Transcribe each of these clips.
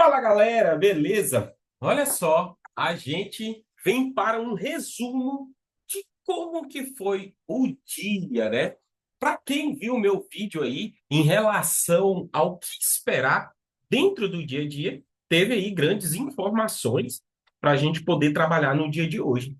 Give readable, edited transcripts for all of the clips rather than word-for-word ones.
Fala galera, beleza? Olha só, a gente vem para um resumo de como que foi o dia, né? Para quem viu meu vídeo aí em relação ao que esperar dentro do dia a dia, teve aí grandes informações para a gente poder trabalhar no dia de hoje.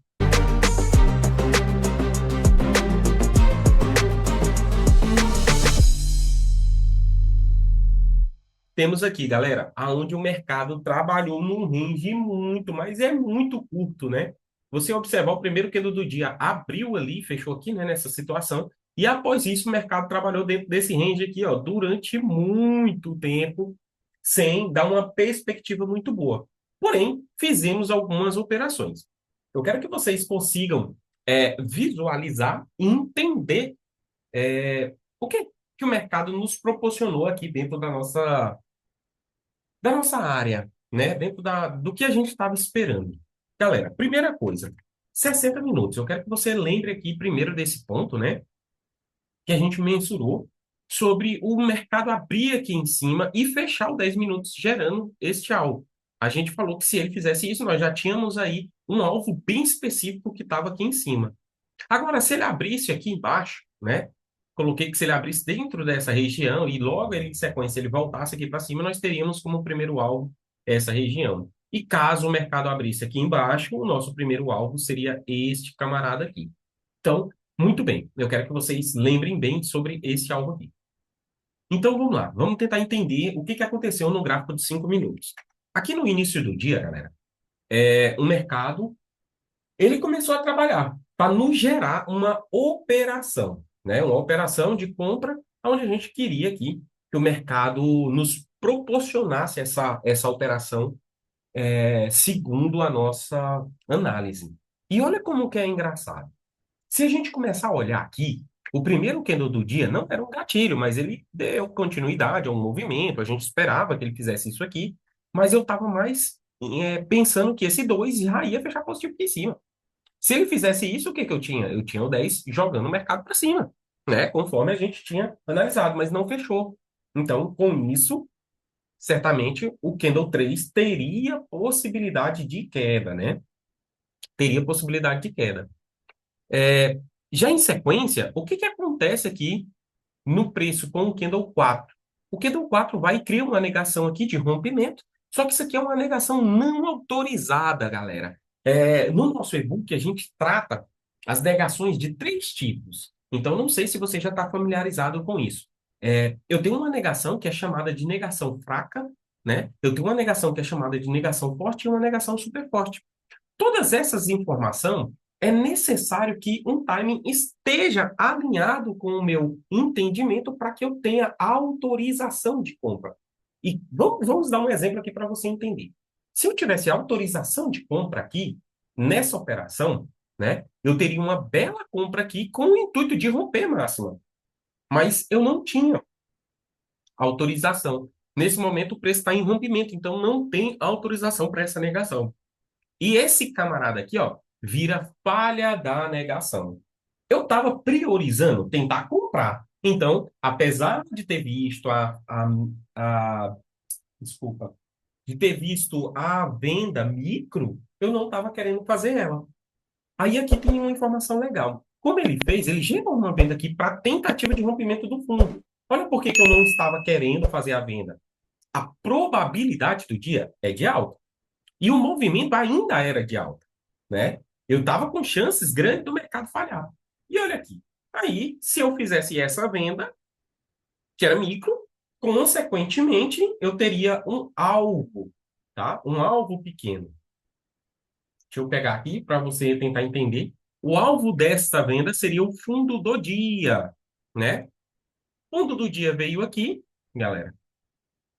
Temos aqui, galera, aonde o mercado trabalhou num range muito, mas é muito curto, né? Você observar o primeiro candle do dia abriu ali, fechou aqui, né, nessa situação, e após isso o mercado trabalhou dentro desse range aqui, ó, durante muito tempo, sem dar uma perspectiva muito boa. Porém, fizemos algumas operações. Eu quero que vocês consigam visualizar e entender o que o mercado nos proporcionou aqui dentro da nossa área, né? Dentro do que a gente estava esperando. Galera, primeira coisa, 60 minutos. Eu quero que você lembre aqui primeiro desse ponto, né? Que a gente mensurou sobre o mercado abrir aqui em cima e fechar o 10 minutos gerando este alvo. A gente falou que se ele fizesse isso, nós já tínhamos aí um alvo bem específico que estava aqui em cima. Agora, se ele abrisse aqui embaixo, né? Coloquei que se ele abrisse dentro dessa região e logo ele, em sequência, ele voltasse aqui para cima, nós teríamos como primeiro alvo essa região. E caso o mercado abrisse aqui embaixo, o nosso primeiro alvo seria este camarada aqui. Então, muito bem, eu quero que vocês lembrem bem sobre esse alvo aqui. Então, vamos lá, vamos tentar entender o que aconteceu no gráfico de 5 minutos. Aqui no início do dia, galera, o mercado ele começou a trabalhar para nos gerar uma operação, né? Uma operação de compra onde a gente queria aqui que o mercado nos proporcionasse essa operação segundo a nossa análise. E olha como que é engraçado. Se a gente começar a olhar aqui, o primeiro candle do dia não era um gatilho, mas ele deu continuidade a um movimento, a gente esperava que ele fizesse isso aqui, mas eu estava mais pensando que esse 2 já ia fechar positivo aqui em cima. Se ele fizesse isso, o que que eu tinha? Eu tinha o 10 jogando o mercado para cima, né? Conforme a gente tinha analisado, mas não fechou. Então, com isso, certamente o Candle 3 teria possibilidade de queda, né? Teria possibilidade de queda. Já em sequência, o que que acontece aqui no preço com o Candle 4? O Candle 4 vai e cria uma negação aqui de rompimento, só que isso aqui é uma negação não autorizada, galera. No nosso e-book, a gente trata as negações de três tipos. Então, não sei se você já está familiarizado com isso. Eu tenho uma negação que é chamada de negação fraca, né? Eu tenho uma negação que é chamada de negação forte e uma negação super forte. Todas essas informações é necessário que um timing esteja alinhado com o meu entendimento para que eu tenha autorização de compra. E vamos dar um exemplo aqui para você entender. Se eu tivesse autorização de compra aqui, nessa operação, né, eu teria uma bela compra aqui com o intuito de romper máxima. Mas eu não tinha autorização. Nesse momento, o preço está em rompimento, então não tem autorização para essa negação. E esse camarada aqui, ó, vira falha da negação. Eu estava priorizando tentar comprar. Então, apesar de ter visto desculpa, de ter visto a venda micro, eu não estava querendo fazer ela. Aí aqui tem uma informação legal. Como ele fez, ele gerou uma venda aqui para tentativa de rompimento do fundo. Olha por que que eu não estava querendo fazer a venda. A probabilidade do dia é de alta. E o movimento ainda era de alta, né? Eu estava com chances grandes do mercado falhar. E olha aqui. Aí, se eu fizesse essa venda, que era micro, consequentemente, eu teria um alvo, tá? Um alvo pequeno. Deixa eu pegar aqui para você tentar entender. O alvo desta venda seria o fundo do dia, né? O fundo do dia veio aqui, galera.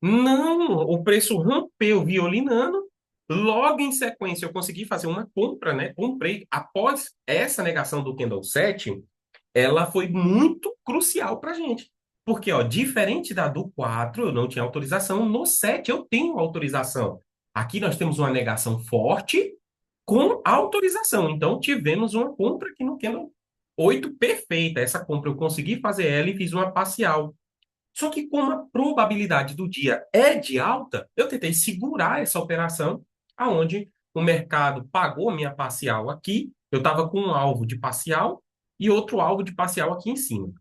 Não, o preço rompeu violinando. Logo em sequência, eu consegui fazer uma compra, né? Comprei após essa negação do Candle 7, ela foi muito crucial para a gente. Porque, ó, diferente da do 4, eu não tinha autorização, no 7 eu tenho autorização. Aqui nós temos uma negação forte com autorização. Então, tivemos uma compra aqui no Candle 8 perfeita. Essa compra eu consegui fazer ela e fiz uma parcial. Só que como a probabilidade do dia é de alta, eu tentei segurar essa operação, aonde o mercado pagou minha parcial aqui, eu estava com um alvo de parcial e outro alvo de parcial aqui em cima.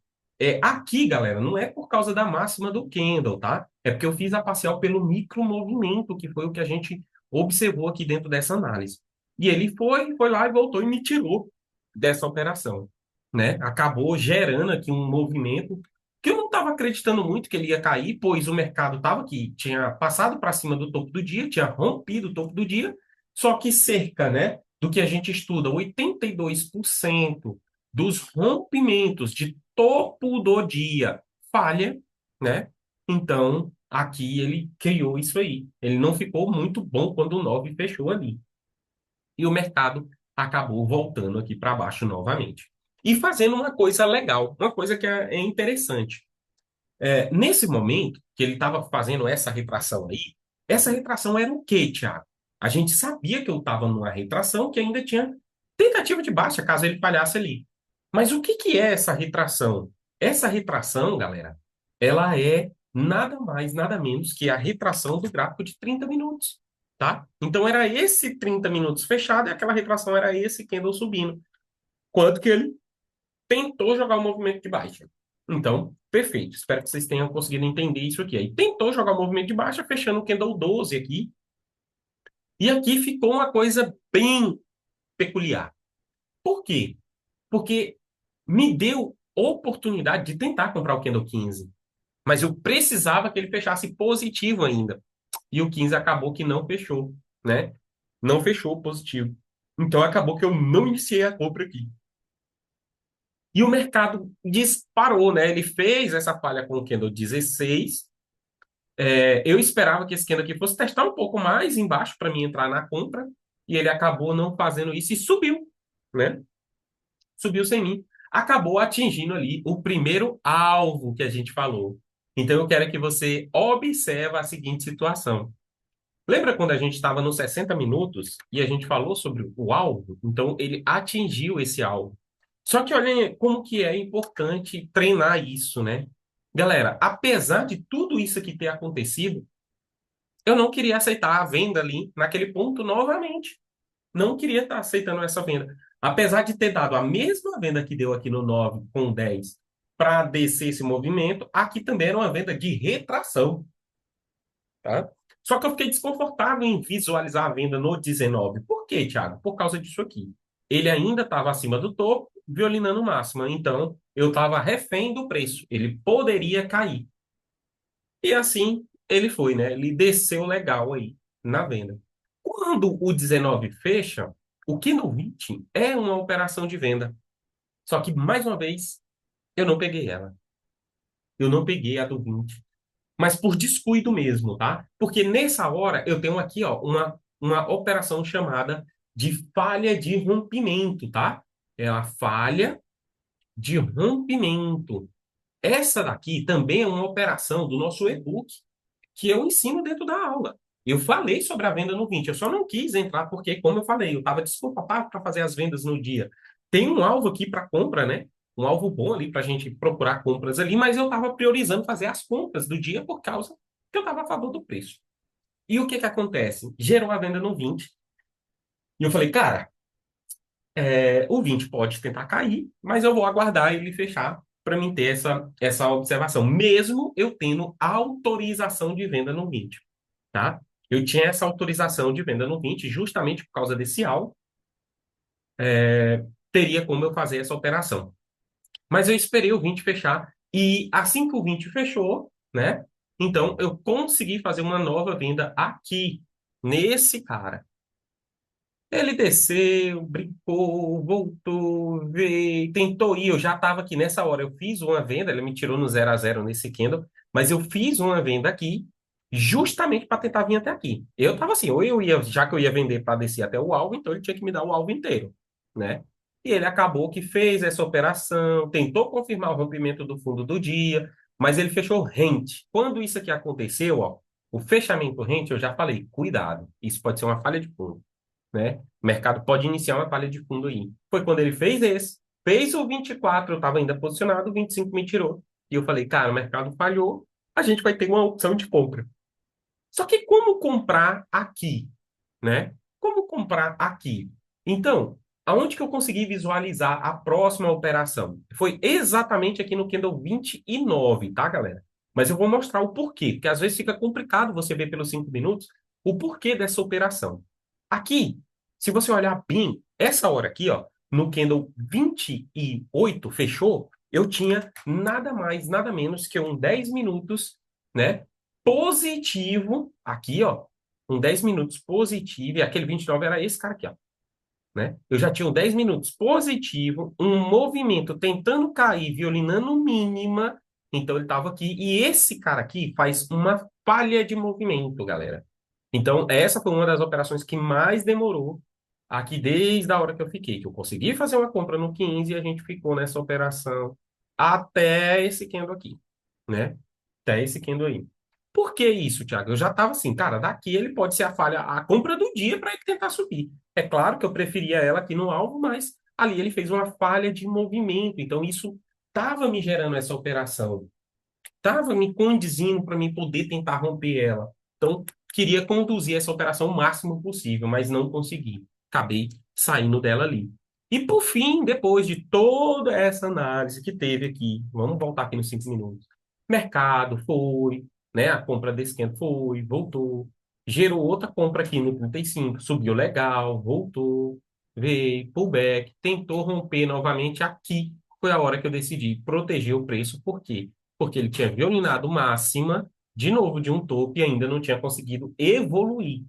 Aqui, galera, não é por causa da máxima do candle, tá? É porque eu fiz a parcial pelo micromovimento, que foi o que a gente observou aqui dentro dessa análise. E ele foi lá e voltou e me tirou dessa operação, né? Acabou gerando aqui um movimento que eu não estava acreditando muito que ele ia cair, pois o mercado estava aqui, tinha passado para cima do topo do dia, tinha rompido o topo do dia, só que cerca, né, do que a gente estuda, 82% dos rompimentos de topo do dia falha, né? Então, aqui ele criou isso aí. Ele não ficou muito bom quando o 9 fechou ali. E o mercado acabou voltando aqui para baixo novamente. E fazendo uma coisa legal, uma coisa que é interessante. Nesse momento que ele estava fazendo essa retração aí, essa retração era o quê, Thiago? A gente sabia que eu estava numa retração que ainda tinha tentativa de baixa, caso ele falhasse ali. Mas o que que é essa retração? Essa retração, galera, ela é nada mais, nada menos que a retração do gráfico de 30 minutos, tá? Então era esse 30 minutos fechado e aquela retração era esse candle subindo. Quanto que ele tentou jogar o movimento de baixa. Então, perfeito. Espero que vocês tenham conseguido entender isso aqui. Aí tentou jogar o movimento de baixa, fechando o candle 12 aqui. E aqui ficou uma coisa bem peculiar. Por quê? Porque me deu oportunidade de tentar comprar o candle 15. Mas eu precisava que ele fechasse positivo ainda. E o 15 acabou que não fechou, né? Não fechou positivo. Então acabou que eu não iniciei a compra aqui. E o mercado disparou, né? Ele fez essa falha com o candle 16. Eu esperava que esse candle aqui fosse testar um pouco mais embaixo para mim entrar na compra. E ele acabou não fazendo isso e subiu, né? Subiu sem mim. Acabou atingindo ali o primeiro alvo que a gente falou. Então eu quero que você observe a seguinte situação. Lembra quando a gente estava nos 60 minutos e a gente falou sobre o alvo? Então ele atingiu esse alvo. Só que olha como que é importante treinar isso, né? Galera, apesar de tudo isso aqui ter acontecido, eu não queria aceitar a venda ali naquele ponto novamente. Não queria estar aceitando essa venda. Apesar de ter dado a mesma venda que deu aqui no 9 com 10 para descer esse movimento, aqui também era uma venda de retração, tá? Só que eu fiquei desconfortável em visualizar a venda no 19. Por quê, Thiago? Por causa disso aqui. Ele ainda estava acima do topo, violinando máxima. Então, eu estava refém do preço. Ele poderia cair. E assim ele foi, né? Ele desceu legal aí na venda. Quando o 19 fecha, o que no 20 é uma operação de venda. Só que, mais uma vez, eu não peguei ela. Eu não peguei a do 20, mas por descuido mesmo, tá? Porque nessa hora eu tenho aqui, ó, uma operação chamada de falha de rompimento, tá? É a falha de rompimento. Essa daqui também é uma operação do nosso e-book que eu ensino dentro da aula. Eu falei sobre a venda no 20, eu só não quis entrar porque, como eu falei, eu estava desconfortável para fazer as vendas no dia. Tem um alvo aqui para compra, né? Um alvo bom ali para a gente procurar compras ali, mas eu estava priorizando fazer as compras do dia por causa que eu estava a favor do preço. E o que que acontece? Gerou a venda no 20. E eu falei, cara, o 20 pode tentar cair, mas eu vou aguardar ele fechar para mim ter essa observação, mesmo eu tendo autorização de venda no 20, tá? Eu tinha essa autorização de venda no 20 justamente por causa desse alvo, teria como eu fazer essa operação. Mas eu esperei o 20 fechar e assim que o 20 fechou, né? Então eu consegui fazer uma nova venda aqui, nesse cara. Ele desceu, brincou, voltou, veio, tentou ir. Eu já estava aqui nessa hora. Eu fiz uma venda, ele me tirou no 0 a 0 nesse candle, mas eu fiz uma venda aqui justamente para tentar vir até aqui. Eu estava assim, ou eu ia, já que eu ia vender para descer até o alvo, então ele tinha que me dar o alvo inteiro, né? E ele acabou que fez essa operação, tentou confirmar o rompimento do fundo do dia, mas ele fechou rente. Quando isso aqui aconteceu, ó, o fechamento rente, eu já falei, cuidado, isso pode ser uma falha de fundo, né? O mercado pode iniciar uma palha de fundo aí. Foi quando ele fez esse, fez o 24, eu estava ainda posicionado, o 25 me tirou. E eu falei, cara, o mercado falhou, a gente vai ter uma opção de compra. Só que como comprar aqui, né? Como comprar aqui? Então, aonde que eu consegui visualizar a próxima operação? Foi exatamente aqui no candle 29, tá, galera? Mas eu vou mostrar o porquê, porque às vezes fica complicado você ver pelos 5 minutos o porquê dessa operação. Aqui, se você olhar bem, essa hora aqui, ó, no candle 28 fechou, eu tinha nada mais, nada menos que um 10 minutos, né? Positivo, aqui, ó, um 10 minutos positivo, e aquele 29 era esse cara aqui, ó, né? Eu já tinha um 10 minutos positivo, um movimento tentando cair, violinando mínima, então ele estava aqui, e esse cara aqui faz uma falha de movimento, galera. Então, essa foi uma das operações que mais demorou aqui desde a hora que eu fiquei, que eu consegui fazer uma compra no 15 e a gente ficou nessa operação até esse candle aqui, né? Até esse candle aí. Por que isso, Thiago? Eu já estava assim, cara, daqui ele pode ser a falha, a compra do dia para ele tentar subir. É claro que eu preferia ela aqui no alvo, mas ali ele fez uma falha de movimento, então isso estava me gerando essa operação, estava me conduzindo para mim poder tentar romper ela. Então, queria conduzir essa operação o máximo possível, mas não consegui. Acabei saindo dela ali. E por fim, depois de toda essa análise que teve aqui, vamos voltar aqui nos 5 minutos. Mercado foi, né? A compra desse quente foi, voltou. Gerou outra compra aqui no 35, subiu legal, voltou, veio, pullback, tentou romper novamente aqui. Foi a hora que eu decidi proteger o preço, por quê? Porque ele tinha violinado máxima, de novo, de um topo e ainda não tinha conseguido evoluir.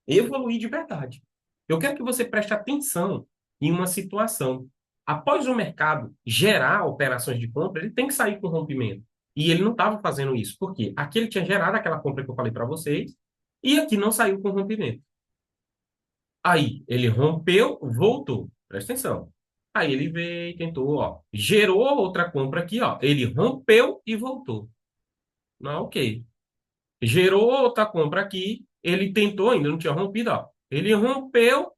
Evoluir de verdade. Eu quero que você preste atenção em uma situação. Após o mercado gerar operações de compra, ele tem que sair com rompimento. E ele não estava fazendo isso. Por quê? Aqui ele tinha gerado aquela compra que eu falei para vocês, e aqui não saiu com rompimento. Aí ele rompeu, voltou. Presta atenção. Aí ele veio, tentou, ó, gerou outra compra aqui, ó. Ele rompeu e voltou. Não, ok. Gerou outra compra aqui, ele tentou, ainda não tinha rompido, ó. Ele rompeu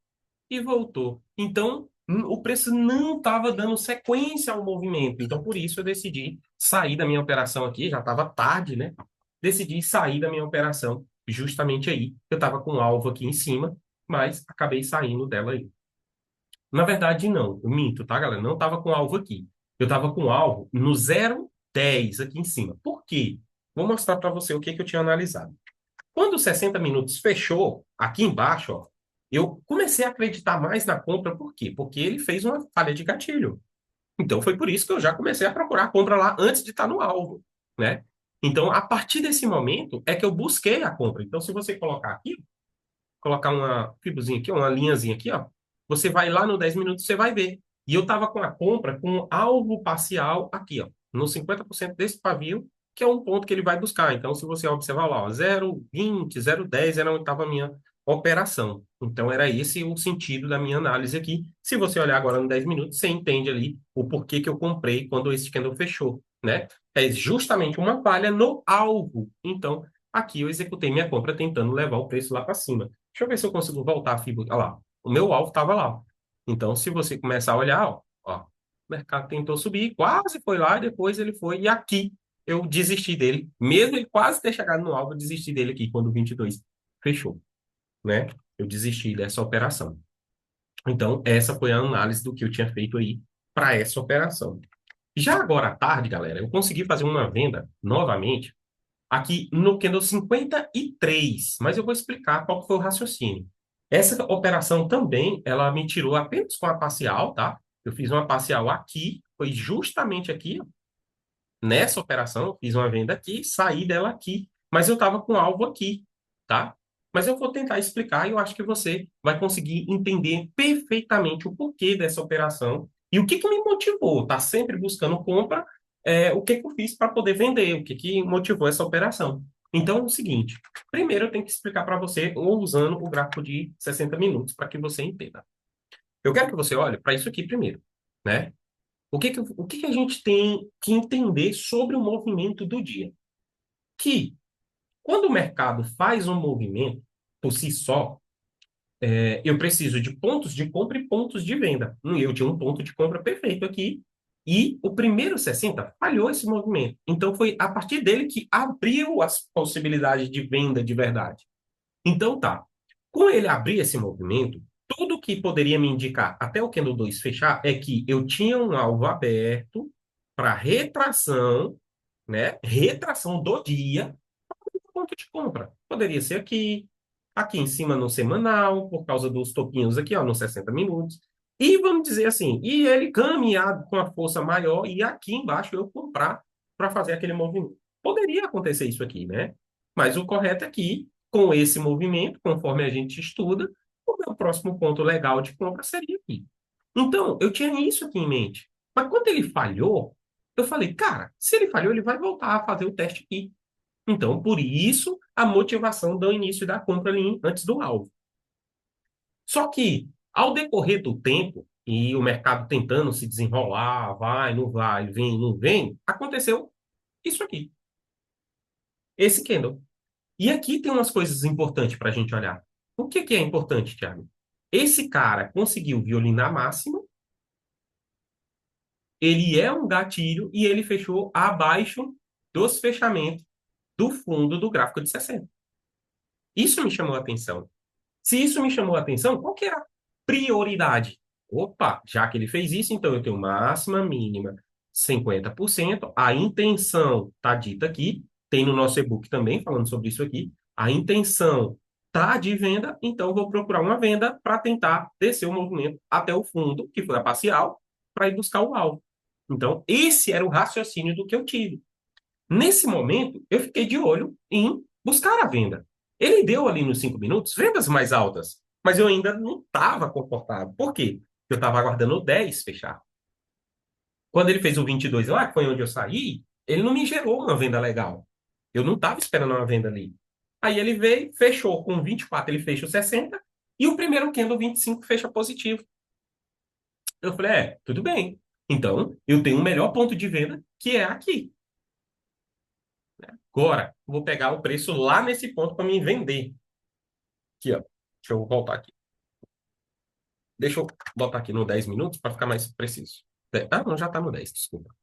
e voltou. Então, o preço não estava dando sequência ao movimento. Então, por isso eu decidi sair da minha operação aqui, já estava tarde, né? Decidi sair da minha operação justamente aí. Eu estava com um alvo aqui em cima, mas acabei saindo dela aí. Na verdade, não. Eu minto, tá, galera? Não estava com alvo aqui. Eu estava com alvo no 0,10 aqui em cima. Por quê? Vou mostrar para você o que que eu tinha analisado. Quando os 60 minutos fechou, aqui embaixo, ó, eu comecei a acreditar mais na compra. Por quê? Porque ele fez uma falha de gatilho. Então, foi por isso que eu já comecei a procurar a compra lá antes de estar no alvo, né? Então, a partir desse momento é que eu busquei a compra. Então, se você colocar aqui, colocar uma fibrazinha aqui, uma linhazinha aqui, ó. Você vai lá no 10 minutos, você vai ver. E eu estava com a compra com alvo parcial aqui, ó, no 50% desse pavio, que é um ponto que ele vai buscar. Então, se você observar lá, ó, 0,20, 0,10 era onde estava a minha operação. Então, era esse o sentido da minha análise aqui. Se você olhar agora no 10 minutos, você entende ali o porquê que eu comprei quando esse candle fechou, né? É justamente uma falha no alvo. Então, aqui eu executei minha compra tentando levar o preço lá para cima. Deixa eu ver se eu consigo voltar a fibra. Olha lá, o meu alvo estava lá. Então, se você começar a olhar, ó, o mercado tentou subir, quase foi lá, e depois ele foi, e aqui eu desisti dele. Mesmo ele quase ter chegado no alvo, eu desisti dele aqui quando o 22 fechou, né? Eu desisti dessa operação. Então, essa foi a análise do que eu tinha feito aí para essa operação. Já agora à tarde, galera, eu consegui fazer uma venda novamente aqui no candle 53, mas eu vou explicar qual que foi o raciocínio. Essa operação também, ela me tirou apenas com a parcial, tá? Eu fiz uma parcial aqui, foi justamente aqui, ó, nessa operação, eu fiz uma venda aqui, saí dela aqui, mas eu estava com alvo aqui, tá? Mas eu vou tentar explicar e eu acho que você vai conseguir entender perfeitamente o porquê dessa operação e o que que me motivou, tá sempre buscando compra, o que que eu fiz para poder vender, o que que motivou essa operação. Então, é o seguinte, primeiro eu tenho que explicar para você usando o gráfico de 60 minutos para que você entenda. Eu quero que você olhe para isso aqui primeiro, né? O que que a gente tem que entender sobre o movimento do dia? Que quando o mercado faz um movimento por si só, eu preciso de pontos de compra e pontos de venda. Eu tinha um ponto de compra perfeito aqui, E o primeiro 60 falhou esse movimento. Então foi a partir dele que abriu as possibilidades de venda de verdade. Então tá. Com ele abrir esse movimento, tudo que poderia me indicar até o candle 2 fechar é que eu tinha um alvo aberto para retração, né? Retração do dia, ponto de compra. Poderia ser aqui, aqui em cima no semanal, por causa dos topinhos aqui, ó, nos 60 minutos. E vamos dizer assim, e ele caminhar com a força maior e aqui embaixo eu comprar para fazer aquele movimento. Poderia acontecer isso aqui, né? Mas o correto é que, com esse movimento, conforme a gente estuda, o meu próximo ponto legal de compra seria aqui. Então, eu tinha isso aqui em mente. Mas quando ele falhou, eu falei, cara, se ele falhou, ele vai voltar a fazer o teste aqui. Então, por isso, a motivação do início da compra ali antes do alvo. Só que, ao decorrer do tempo, e o mercado tentando se desenrolar, vai, vem, não vem, aconteceu isso aqui, esse candle. E aqui tem umas coisas importantes para a gente olhar. O que que é importante, Thiago? Esse cara conseguiu violinar máximo, ele é um gatilho e ele fechou abaixo dos fechamentos do fundo do gráfico de 60. Isso me chamou a atenção. Se isso me chamou a atenção, qual que é a prioridade? Opa, já que ele fez isso, então eu tenho máxima, mínima, 50%. A intenção está dita aqui, tem no nosso e-book também falando sobre isso aqui. A intenção está de venda, então eu vou procurar uma venda para tentar descer o movimento até o fundo, que foi a parcial, para ir buscar o alvo. Então, esse era o raciocínio do que eu tive. Nesse momento, eu fiquei de olho em buscar a venda. Ele deu ali nos 5 minutos vendas mais altas, mas eu ainda não estava confortável. Por quê? Eu estava aguardando o 10 fechar. Quando ele fez o 22 lá, que foi onde eu saí, ele não me gerou uma venda legal. Eu não estava esperando uma venda ali. Aí ele veio, fechou com 24, ele fecha o 60, e o primeiro candle 25 fecha positivo. Eu falei, tudo bem. Então, eu tenho um melhor ponto de venda, que é aqui. Agora, vou pegar o preço lá nesse ponto para me vender. Aqui, ó. Deixa eu voltar aqui. Deixa eu botar aqui no 10 minutos para ficar mais preciso. Ah, não, já está no 10, desculpa.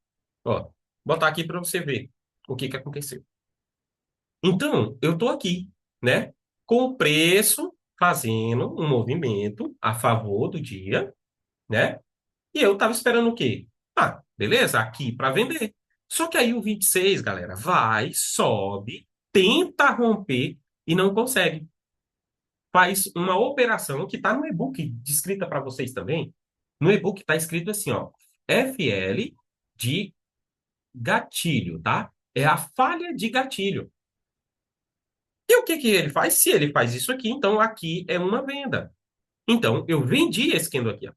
Ó, botar aqui para você ver o que que aconteceu. Então, eu estou aqui, né? Com o preço fazendo um movimento a favor do dia, né? E eu estava esperando o quê? Ah, beleza, aqui para vender. Só que aí o 26, galera, vai, sobe, tenta romper e não consegue. Faz uma operação que está no e-book descrita para vocês também. No e-book está escrito assim, ó, FL de gatilho, tá? É a falha de gatilho. E o que que ele faz? Se ele faz isso aqui, então aqui é uma venda. Então, eu vendi esse candle aqui, ó,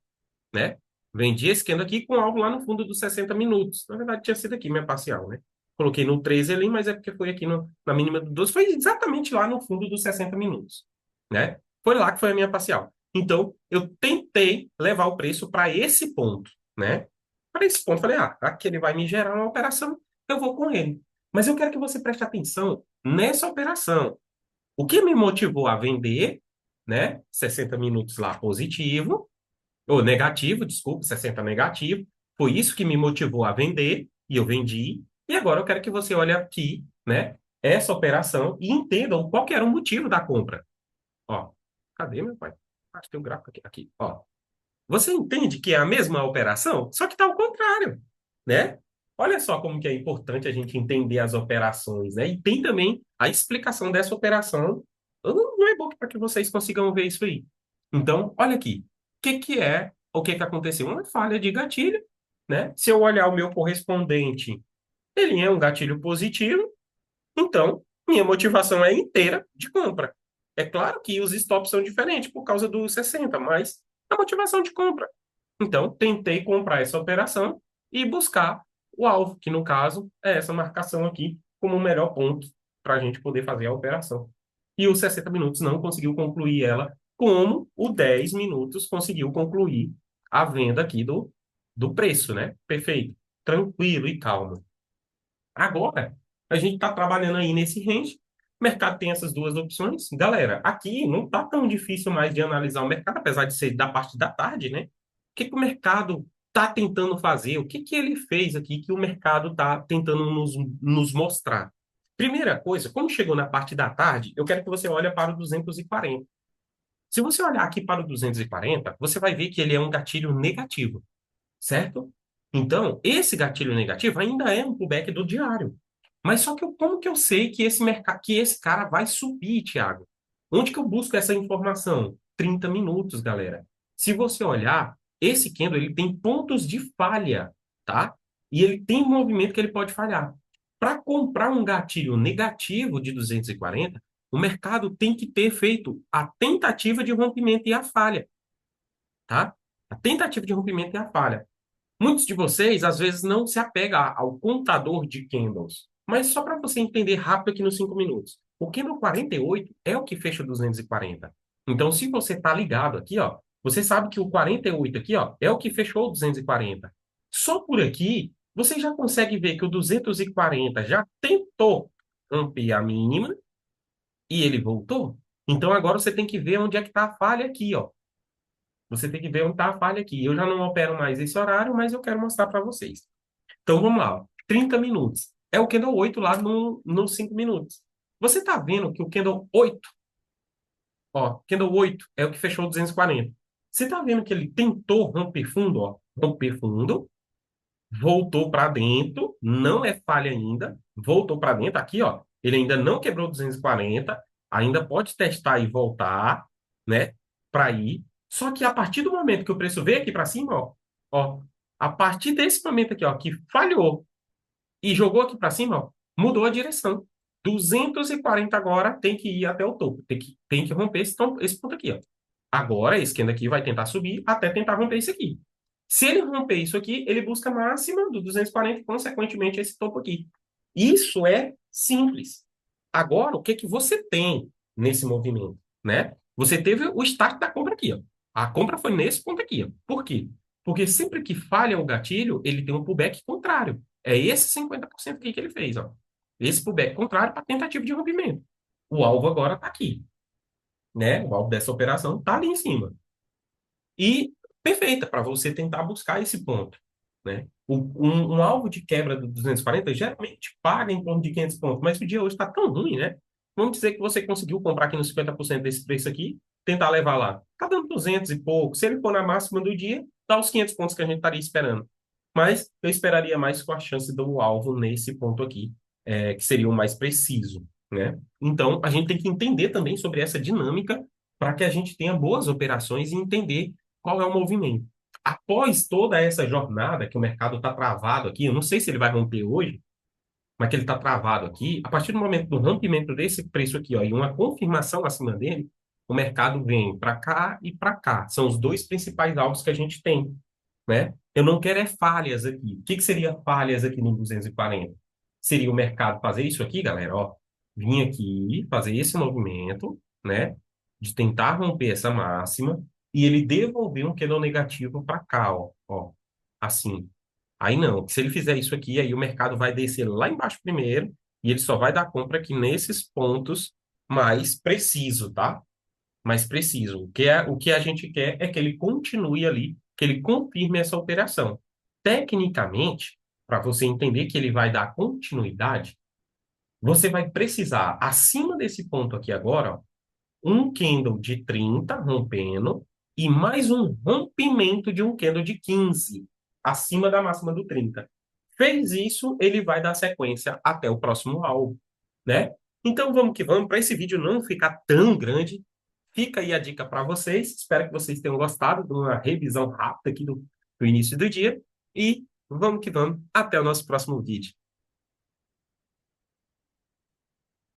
né? Vendi esse candle aqui com algo lá no fundo dos 60 minutos. Na verdade, tinha sido aqui minha parcial, né? Coloquei no 13 ali, mas é porque foi aqui na mínima do 12. Foi exatamente lá no fundo dos 60 minutos, né? Foi lá que foi a minha parcial. Então, eu tentei levar o preço para esse ponto, né? Para esse ponto, falei, aqui ele vai me gerar uma operação, eu vou com ele. Mas eu quero que você preste atenção nessa operação. O que me motivou a vender, né? 60 minutos lá positivo, ou negativo, desculpa, 60 negativo. Foi isso que me motivou a vender, e eu vendi. E agora eu quero que você olhe aqui, né? Essa operação e entenda qual que era o motivo da compra. Ó, cadê meu pai? Acho que tem um gráfico aqui. Aqui, ó. Você entende que é a mesma operação, só que está ao contrário, né? Olha só como que é importante a gente entender as operações, né? E tem também a explicação dessa operação no e-book para que vocês consigam ver isso aí. Então, olha aqui. O que que aconteceu? Uma falha de gatilho, né? Se eu olhar o meu correspondente, ele é um gatilho positivo, então minha motivação é inteira de compra. É claro que os stops são diferentes por causa dos 60, mas a motivação de compra. Então, tentei comprar essa operação e buscar o alvo, que no caso é essa marcação aqui, como o melhor ponto para a gente poder fazer a operação. E os 60 minutos não conseguiu concluir ela, como o 10 minutos conseguiu concluir a venda aqui do preço, né? Perfeito. Tranquilo e calmo. Agora, a gente está trabalhando aí nesse range. O mercado tem essas duas opções. Galera, aqui não está tão difícil mais de analisar o mercado, apesar de ser da parte da tarde, né? O que que o mercado está está tentando fazer? O que que ele fez aqui que o mercado está tentando nos mostrar? Primeira coisa, como chegou na parte da tarde, eu quero que você olhe para o 240. Se você olhar aqui para o 240, você vai ver que ele é um gatilho negativo, certo? Então, esse gatilho negativo ainda é um pullback do diário. Mas só que como que eu sei que que esse cara vai subir, Thiago? Onde que eu busco essa informação? 30 minutos, galera. Se você olhar, esse candle ele tem pontos de falha, tá? E ele tem movimento que ele pode falhar. Para comprar um gatilho negativo de 240, o mercado tem que ter feito a tentativa de rompimento e a falha, tá? A tentativa de rompimento e a falha. Muitos de vocês, às vezes, não se apegam ao contador de candles. Mas só para você entender rápido aqui nos 5 minutos. O candle 48 é o que fecha o 240. Então, se você está ligado aqui, ó, você sabe que o 48 aqui, ó, é o que fechou o 240. Só por aqui, você já consegue ver que o 240 já tentou romper a mínima e ele voltou. Então, agora você tem que ver onde é que está a falha aqui, ó. Você tem que ver onde está a falha aqui. Eu já não opero mais esse horário, mas eu quero mostrar para vocês. Então vamos lá, ó. 30 minutos. É o candle 8 lá nos 5 minutos. Você está vendo que o candle 8, ó, candle 8 é o que fechou o 240. Você está vendo que ele tentou romper fundo, ó, romper fundo, voltou para dentro, não é falha ainda, voltou para dentro, aqui, ó, ele ainda não quebrou 240, ainda pode testar e voltar, né, para ir. Só que a partir do momento que o preço veio aqui para cima, ó, a partir desse momento aqui, ó, que falhou e jogou aqui para cima, ó, mudou a direção. 240 agora tem que ir até o topo, tem que romper esse ponto aqui, ó. Agora, esse candle aqui vai tentar subir até tentar romper isso aqui. Se ele romper isso aqui, ele busca a máxima do 240 e, consequentemente, esse topo aqui. Isso é simples. Agora, o que que você tem nesse movimento, né? Você teve o start da compra aqui, ó. A compra foi nesse ponto aqui, ó. Por quê? Porque sempre que falha o gatilho, ele tem um pullback contrário. É esse 50% aqui que ele fez, ó. Esse pullback contrário para tentativa de rompimento. O alvo agora está aqui, né? O alvo dessa operação está ali em cima. E perfeita para você tentar buscar esse ponto, né? Um alvo de quebra do 240 geralmente paga em torno de 500 pontos, mas o dia hoje está tão ruim, né? Vamos dizer que você conseguiu comprar aqui nos 50% desse preço aqui, tentar levar lá. Está dando 200 e pouco. Se ele for na máxima do dia, dá os 500 pontos que a gente estaria esperando. Mas eu esperaria mais com a chance do alvo nesse ponto aqui, que seria o mais preciso, né? Então, a gente tem que entender também sobre essa dinâmica para que a gente tenha boas operações e entender qual é o movimento. Após toda essa jornada que o mercado está travado aqui, eu não sei se ele vai romper hoje, mas que ele está travado aqui, a partir do momento do rompimento desse preço aqui, ó, e uma confirmação acima dele, o mercado vem para cá e para cá. São os dois principais alvos que a gente tem, né? Eu não quero falhas aqui. O que que seria falhas aqui no 240? Seria o mercado fazer isso aqui, galera, ó, vir aqui, fazer esse movimento, né, de tentar romper essa máxima e ele devolver um candle negativo para cá, ó, assim. Aí não, se ele fizer isso aqui, aí o mercado vai descer lá embaixo primeiro e ele só vai dar compra aqui nesses pontos mais preciso, tá? Mais preciso. O que a gente quer é que ele continue ali, que ele confirme essa operação. Tecnicamente, para você entender que ele vai dar continuidade, você vai precisar, acima desse ponto aqui agora, ó, um candle de 30 rompendo e mais um rompimento de um candle de 15 acima da máxima do 30. Fez isso, ele vai dar sequência até o próximo alvo, né? Então vamos que vamos, para esse vídeo não ficar tão grande, fica aí a dica para vocês. Espero que vocês tenham gostado de uma revisão rápida aqui do início do dia e vamos que vamos, até o nosso próximo vídeo.